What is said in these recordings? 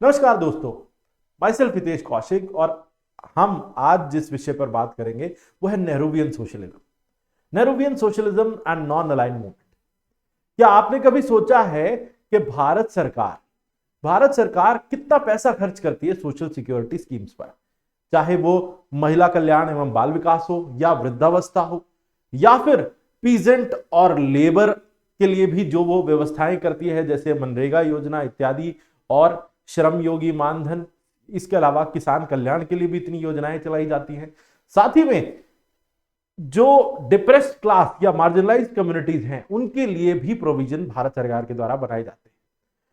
नमस्कार दोस्तों, my self Hitesh Kaushik और हम आज जिस विषय पर बात करेंगे वो है Nehruvian socialism. Nehruvian socialism and non aligned movement. क्या आपने कभी सोचा है कि भारत सरकार कितना पैसा खर्च करती है सोशल सिक्योरिटी स्कीम्स पर, चाहे वो महिला कल्याण एवं बाल विकास हो या वृद्धावस्था हो या फिर पीजेंट और लेबर के लिए भी जो वो व्यवस्थाएं करती है जैसे मनरेगा योजना इत्यादि और श्रम योगी मानधन। इसके अलावा किसान कल्याण के लिए भी इतनी योजनाएं चलाई जाती हैं। साथ ही में जो डिप्रेस्ड क्लास या मार्जिनलाइज्ड कम्युनिटीज हैं उनके लिए भी प्रोविजन भारत सरकार के द्वारा बनाए जाते हैं।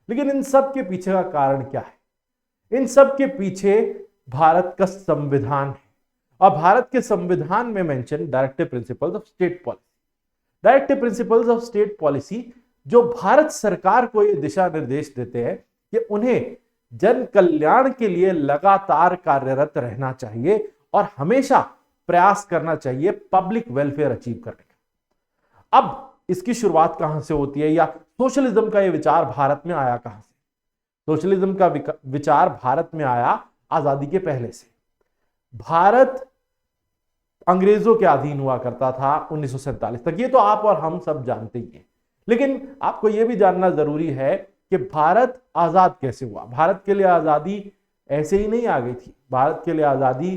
लेकिन इन सब के पीछे का कारण क्या है? इन सब के पीछे भारत का संविधान है और भारत के संविधान में mention directive principles of state policy. Directive principles of state policy जो भारत सरकार को ये दिशा निर्देश देते हैं कि उन्हें जन कल्याण के लिए लगातार कार्यरत रहना चाहिए और हमेशा प्रयास करना चाहिए पब्लिक वेलफेयर अचीव करने का। अब इसकी शुरुआत कहां से होती है या सोशलिज्म का यह विचार भारत में आया कहां से? सोशलिज्म का विचार भारत में आया आजादी के पहले से। भारत अंग्रेजों के अधीन हुआ करता था 1947 तक, ये तो आप और हम सब जानते ही हैं। लेकिन आपको यह भी जानना जरूरी है कि भारत आजाद कैसे हुआ। भारत के लिए आजादी ऐसे ही नहीं आ गई थी। भारत के लिए आजादी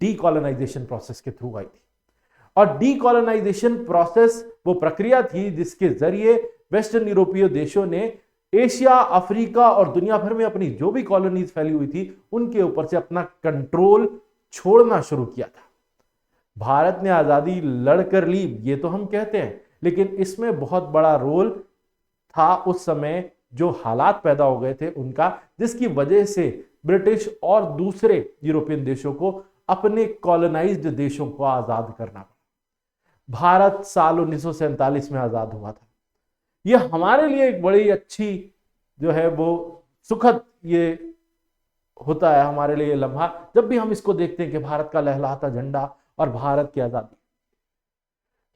डीकॉलोनाइजेशन प्रोसेस के थ्रू आई थी और डीकॉलोनाइजेशन प्रोसेस वो प्रक्रिया थी जिसके जरिए वेस्टर्न यूरोपीय देशों ने एशिया, अफ्रीका और दुनिया भर में अपनी जो भी कॉलोनीज फैली हुई थी उनके ऊपर से अपना कंट्रोल छोड़ना शुरू किया था। भारत ने आजादी लड़कर ली ये तो हम कहते हैं, लेकिन इसमें बहुत बड़ा रोल था उस समय जो हालात पैदा हो गए थे उनका, जिसकी वजह से ब्रिटिश और दूसरे यूरोपियन देशों को अपने कॉलोनाइज्ड देशों को आजाद करना पड़ा। भारत साल 1947 में आजाद हुआ था। यह हमारे लिए एक बड़ी अच्छी जो है वो सुखद ये होता है हमारे लिए लम्हा, जब भी हम इसको देखते हैं कि भारत का लहलहाता झंडा और भारत की आजादी।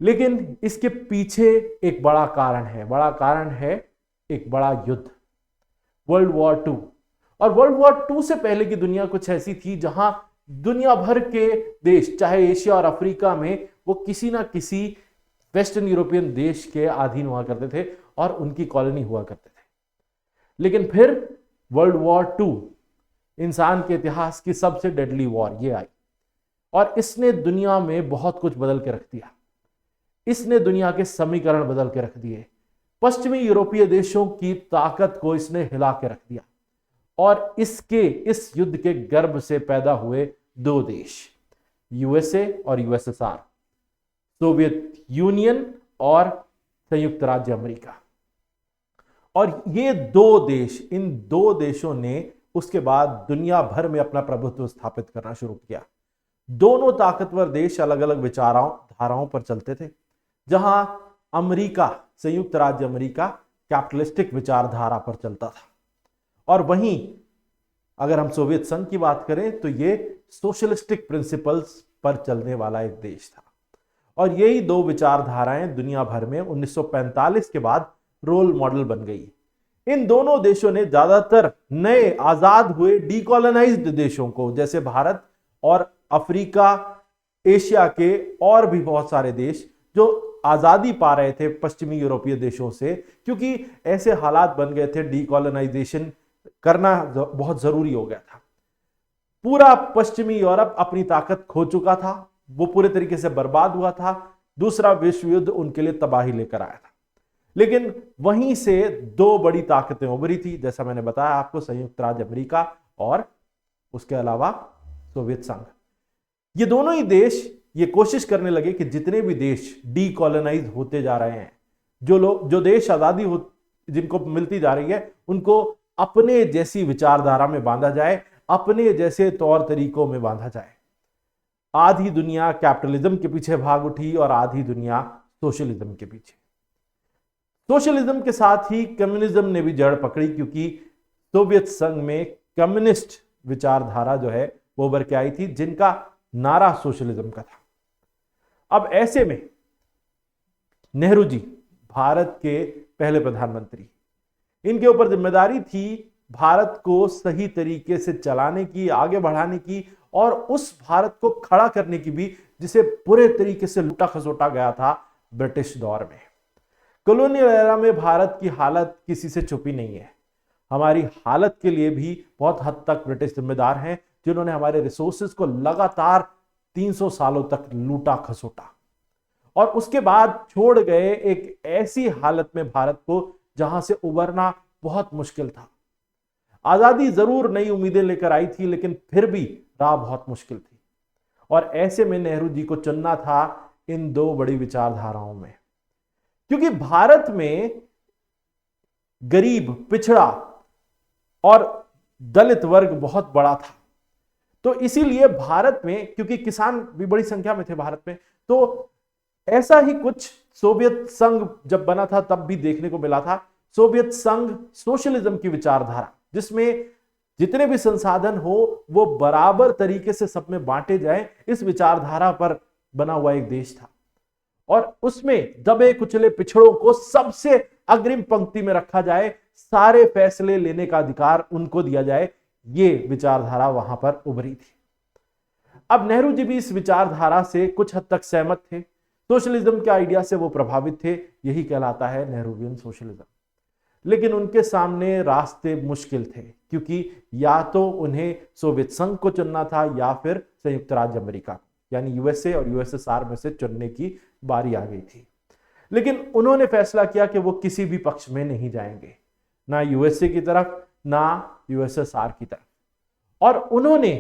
लेकिन इसके पीछे एक बड़ा कारण है एक बड़ा युद्ध, वर्ल्ड वॉर टू। और वर्ल्ड वॉर टू से पहले की दुनिया कुछ ऐसी थी जहां दुनिया भर के देश, चाहे एशिया और अफ्रीका में, वो किसी ना किसी वेस्टर्न यूरोपियन देश के अधीन हुआ करते थे और उनकी कॉलोनी हुआ करते थे। लेकिन फिर वर्ल्ड वॉर टू, इंसान के इतिहास की सबसे डेडली वॉर, ये आई और इसने दुनिया में बहुत कुछ बदल के रख दिया। इसने दुनिया के समीकरण बदल के रख दिए। पश्चिमी यूरोपीय देशों की ताकत को इसने हिला के रख दिया और इस युद्ध के गर्भ से पैदा हुए दो देश, यूएसए और यूएसएसआर, सोवियत यूनियन और संयुक्त राज्य अमेरिका। और ये दो देश, इन दो देशों ने उसके बाद दुनिया भर में अपना प्रभुत्व स्थापित करना शुरू किया। दोनों ताकतवर देश अलग अलग धाराओं पर चलते थे। जहां अमेरिका, संयुक्त राज्य अमेरिका, कैपिटलिस्टिक विचारधारा पर चलता था और वहीं अगर हम सोवियत संघ की बात करें तो ये सोशलिस्टिक प्रिंसिपल्स पर चलने वाला एक देश था। और यही दो विचारधाराएं दुनिया भर में 1945 के बाद रोल मॉडल बन गई। इन दोनों देशों ने ज्यादातर नए आजाद हुए डीकॉलोनाइज्ड देशों को, जैसे भारत और अफ्रीका, एशिया के और भी बहुत सारे देश जो आजादी पा रहे थे पश्चिमी यूरोपीय देशों से, क्योंकि ऐसे हालात बन गए थे, डीकॉलोनाइजेशन करना बहुत जरूरी हो गया था। पूरा पश्चिमी यूरोप अपनी ताकत खो चुका था, वो पूरे तरीके से बर्बाद हुआ था। दूसरा विश्व युद्ध उनके लिए तबाही लेकर आया था। लेकिन वहीं से दो बड़ी ताकतें उभरी थी, जैसा मैंने बताया आपको, संयुक्त राज्य अमेरिका और उसके अलावा सोवियत संघ। ये दोनों ही देश ये कोशिश करने लगे कि जितने भी देश डीकॉलोनाइज होते जा रहे हैं, जो देश आजादी जिनको मिलती जा रही है, उनको अपने जैसी विचारधारा में बांधा जाए, अपने जैसे तौर तरीकों में बांधा जाए। आधी दुनिया कैपिटलिज्म के पीछे भाग उठी और आधी दुनिया सोशलिज्म के पीछे। सोशलिज्म के साथ ही कम्युनिज्म ने भी जड़ पकड़ी, क्योंकि सोवियत संघ में कम्युनिस्ट विचारधारा जो है वो उभर के आई थी, जिनका नारा सोशलिज्म का था। अब ऐसे में नेहरू जी, भारत के पहले प्रधानमंत्री, इनके ऊपर जिम्मेदारी थी भारत को सही तरीके से चलाने की, आगे बढ़ाने की और उस भारत को खड़ा करने की भी जिसे पूरे तरीके से लूटा खसोटा गया था ब्रिटिश दौर में। कॉलोनियल एरा में भारत की हालत किसी से छुपी नहीं है। हमारी हालत के लिए भी बहुत हद तक ब्रिटिश जिम्मेदार हैं, जिन्होंने हमारे रिसोर्सेज को लगातार 300 सालों तक लूटा खसोटा और उसके बाद छोड़ गए एक ऐसी हालत में भारत को जहां से उबरना बहुत मुश्किल था। आजादी जरूर नई उम्मीदें लेकर आई थी, लेकिन फिर भी राह बहुत मुश्किल थी और ऐसे में नेहरू जी को चुनना था इन दो बड़ी विचारधाराओं में, क्योंकि भारत में गरीब, पिछड़ा और दलित वर्ग बहुत बड़ा था। तो इसीलिए भारत में, क्योंकि किसान भी बड़ी संख्या में थे भारत में, तो ऐसा ही कुछ सोवियत संघ जब बना था तब भी देखने को मिला था। सोवियत संघ सोशलिज्म की विचारधारा, जिसमें जितने भी संसाधन हो वो बराबर तरीके से सब में बांटे जाए, इस विचारधारा पर बना हुआ एक देश था और उसमें दबे कुचले पिछड़ों को सबसे अग्रिम पंक्ति में रखा जाए, सारे फैसले लेने का अधिकार उनको दिया जाए, ये विचारधारा वहां पर उभरी थी। अब नेहरू जी भी इस विचारधारा से कुछ हद तक सहमत थे, सोशलिज्म के आइडिया से वो प्रभावित थे, यही कहलाता है नेहरूवियन सोशलिज्म। लेकिन उनके सामने रास्ते मुश्किल थे, क्योंकि या तो उन्हें सोवियत संघ को चुनना था या फिर संयुक्त राज्य अमेरिका, यानी यूएसए और यूएसएसआर में से चुनने की बारी आ गई थी। लेकिन उन्होंने फैसला किया कि वो किसी भी पक्ष में नहीं जाएंगे, ना यूएसए की तरफ ना यूएसएसआर की तरफ। और उन्होंने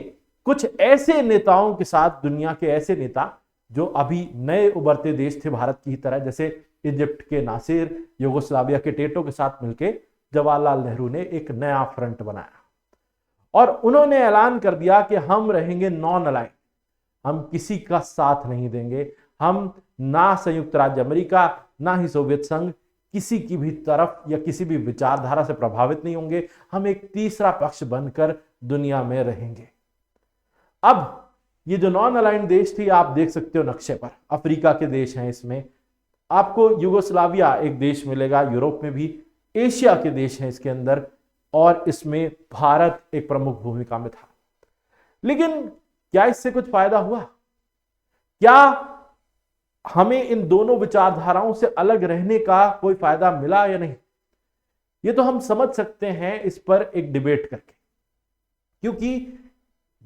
कुछ ऐसे नेताओं के साथ, दुनिया के ऐसे नेता जो अभी नए उभरते देश थे भारत की तरह, जैसे इजिप्ट के नासिर, युगोस्लाविया के टेटो के साथ मिलकर जवाहरलाल नेहरू ने एक नया फ्रंट बनाया और उन्होंने ऐलान कर दिया कि हम रहेंगे नॉन अलाइन, हम किसी का साथ नहीं देंगे, हम ना संयुक्त राज्य अमेरिका ना ही सोवियत संघ किसी की भी तरफ या किसी भी विचारधारा से प्रभावित नहीं होंगे, हम एक तीसरा पक्ष बनकर दुनिया में रहेंगे। अब ये जो नॉन अलाइंड देश थी, आप देख सकते हो नक्शे पर, अफ्रीका के देश हैं, इसमें आपको युगोस्लाविया एक देश मिलेगा, यूरोप में भी, एशिया के देश हैं इसके अंदर, और इसमें भारत एक प्रमुख भूमिका में था। लेकिन क्या इससे कुछ फायदा हुआ? क्या हमें इन दोनों विचारधाराओं से अलग रहने का कोई फायदा मिला या नहीं? ये तो हम समझ सकते हैं इस पर एक डिबेट करके, क्योंकि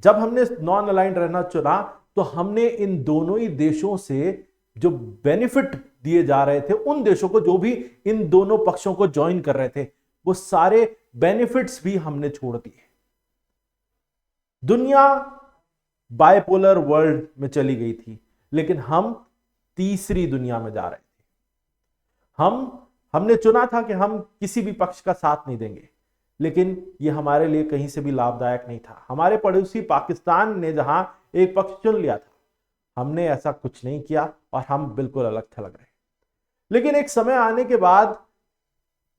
जब हमने नॉन अलाइंड रहना चुना तो हमने इन दोनों ही देशों से जो बेनिफिट दिए जा रहे थे, उन देशों को जो भी इन दोनों पक्षों को ज्वाइन कर रहे थे, वो सारे बेनिफिट्स भी हमने छोड़ दिए। दुनिया बाइपोलर वर्ल्ड में चली गई थी, लेकिन हम तीसरी दुनिया में जा रहे थे। हमने चुना था कि हम किसी भी पक्ष का साथ नहीं देंगे, लेकिन यह हमारे लिए कहीं से भी लाभदायक नहीं था। हमारे पड़ोसी पाकिस्तान ने जहां एक पक्ष चुन लिया था, हमने ऐसा कुछ नहीं किया और हम बिल्कुल अलग थलग रहे। लेकिन एक समय आने के बाद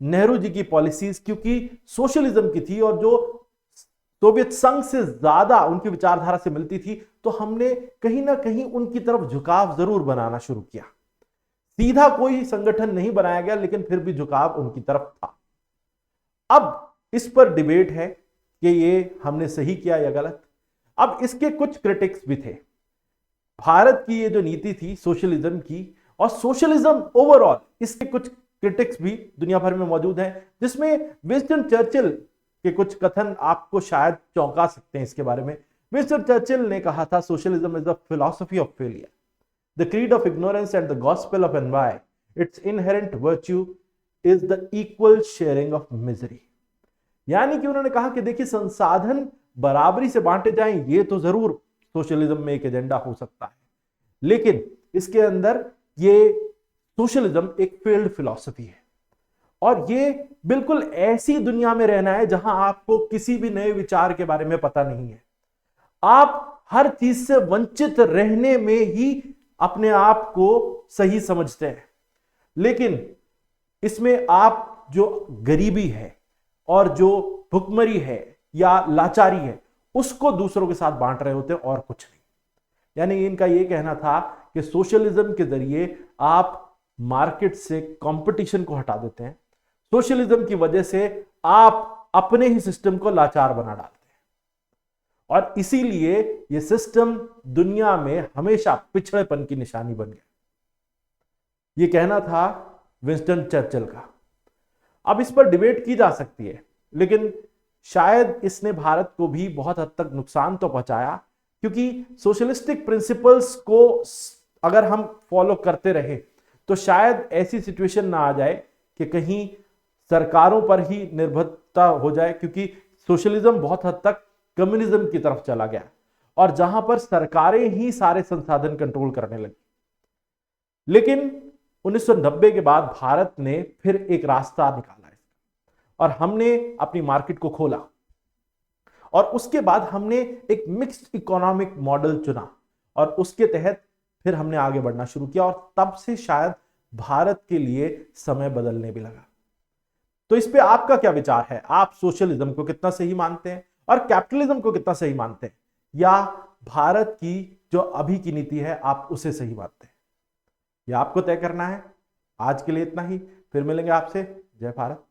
नेहरू जी की पॉलिसीज, क्योंकि सोशलिज्म की थी और जो सोवियत संघ से ज्यादा उनकी विचारधारा से मिलती थी, तो हमने कहीं ना कहीं उनकी तरफ झुकाव जरूर बनाना शुरू किया। सीधा कोई संगठन नहीं बनाया गया, लेकिन फिर भी झुकाव उनकी तरफ था। अब इस पर डिबेट है कि ये हमने सही किया या गलत। अब इसके कुछ क्रिटिक्स भी थे। भारत की ये जो नीति थी सोशलिज्म की, और सोशलिज्म ओवरऑल, इसके कुछ क्रिटिक्स भी दुनिया भर में मौजूद हैं, जिसमें विंस्टन चर्चिल के कुछ कथन आपको शायद चौंका सकते हैं। इसके बारे में विंस्टन चर्चिल ने कहा था, socialism is the philosophy of failure, the creed of ignorance and the gospel of envoy, it's inherent virtue is the equal sharing of misery. यानी कि उन्होंने कहा कि देखिए, संसाधन बराबरी से बांटे जाएं, ये तो जरूर सोशलिज्म में एक एजेंडा हो सकता है, लेकिन इसके अंदर ये सोशलिज्म एक फेल्ड फिलॉसफी है और ये बिल्कुल ऐसी दुनिया में रहना है जहां आपको किसी भी नए विचार के बारे में पता नहीं है। आप हर चीज से वंचित रहने में ही अपने आप को सही समझते हैं, लेकिन इसमें आप जो गरीबी है और जो भुखमरी है या लाचारी है, उसको दूसरों के साथ बांट रहे होते हैं और कुछ नहीं। यानी इनका यह कहना था कि सोशलिज्म के जरिए आप मार्केट से कंपटीशन को हटा देते हैं, सोशलिज्म की वजह से आप अपने ही सिस्टम को लाचार बना डालते हैं और इसीलिए यह सिस्टम दुनिया में हमेशा पिछड़ेपन की निशानी बन गया। यह कहना था विंस्टन चर्चिल का। अब इस पर डिबेट की जा सकती है, लेकिन शायद इसने भारत को भी बहुत हद तक नुकसान तो पहुंचाया, क्योंकि सोशलिस्टिक प्रिंसिपल्स को अगर हम फॉलो करते रहे तो शायद ऐसी सिचुएशन ना आ जाए कि कहीं सरकारों पर ही निर्भरता हो जाए, क्योंकि सोशलिज्म बहुत हद तक कम्युनिज्म की तरफ चला गया और जहां पर सरकारें ही सारे संसाधन कंट्रोल करने लगी। लेकिन 1990 के बाद भारत ने फिर एक रास्ता निकाला है और हमने अपनी मार्केट को खोला और उसके बाद हमने एक मिक्स्ड इकोनॉमिक मॉडल चुना और उसके तहत फिर हमने आगे बढ़ना शुरू किया और तब से शायद भारत के लिए समय बदलने भी लगा। तो इस पे आपका क्या विचार है? आप सोशलिज्म को कितना सही मानते हैं और कैपिटलिज्म को कितना सही मानते हैं, या भारत की जो अभी की नीति है आप उसे सही मानते हैं? यह आपको तय करना है। आज के लिए इतना ही, फिर मिलेंगे आपसे। जय भारत।